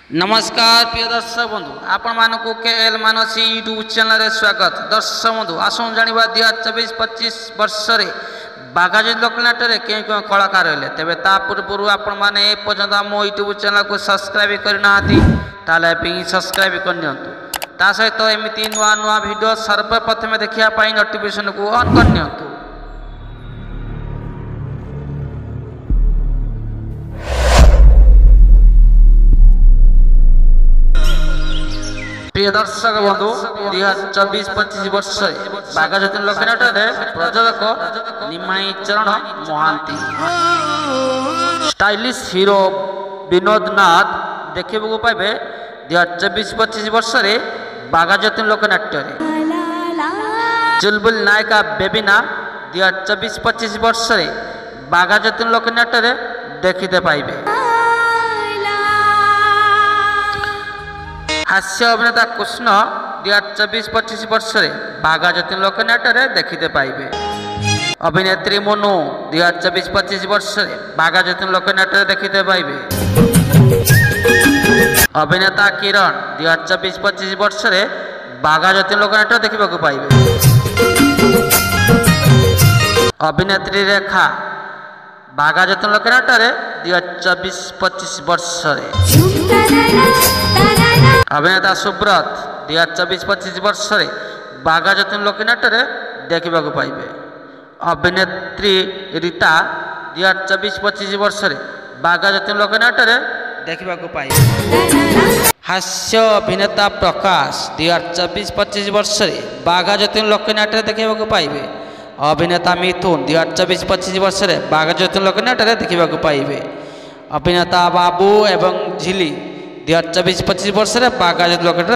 नमस्कार प्रिय दर्शक बंधु आपण मानक केएल मानसी यूट्यूब चैनल रे स्वागत। दर्शक बंधु आसुन जानिबा 2024-25 वर्ष रे बागाजी लोकनाट्य रे के कलाकार रहिले तेबे ता पूर्व आपण माने ए पर्यंत हम यूट्यूब चैनल को सब्सक्राइब करनाहाती ताले पे सब्सक्राइब करनियंतु ता सहित एमिति नुआ नुआ वीडियो सर्वप्रथम देखिया पाई नोटिफिकेशन को ऑन करनियंतु। प्रिय दर्शक बंधु 2024-25 वर्ष बागाजी लोकनाट्य रे प्रयोजक निमाई चरण महांती स्टाइलिश हीरो विनोद नाथ देखा पाइबे 2024-25 वर्ष बागाजी लोकनाट्य रे। चुलबुल नायिका बेबिना 2024-25 वर्ष बागाजी लोकनाट्य रे देखते पाइबे। हास्य अभिनेता कृष्ण 2024-25 वर्ष बागाजी लोकनाट्य रे देखते पाइबे। अभिनेत्री मोनू 2024-25 वर्ष बागाजी लोकनाट्य रे देखते पाइबे। अभिनेता किरण 2024-25 वर्ष बागाजी लोकनाट्य देखा पाइबे। अभिनेत्री रेखा बागाजी लोकनाट्य रे 2024-25 वर्ष। अभिनेता सुब्रत 2024-25 वर्ष बागाजी लोकनाट्य रे देखा पाइबे। अभिनेत्री रीता 2024-25 वर्ष बागाजी लोकनाट्य रे देखा पाइबे। हास्य अभिनेता प्रकाश 2024-25 वर्ष बागाजी लोकनाट्य रे देखा पाइबे। अभिनेता मिथुन 2024-25 वर्ष बागाजी लोकनाट्य रे देखा पाइबे। अभिनेता बाबू एवं झिली 2024-25 वर्ष बागाजी लोकनाट्य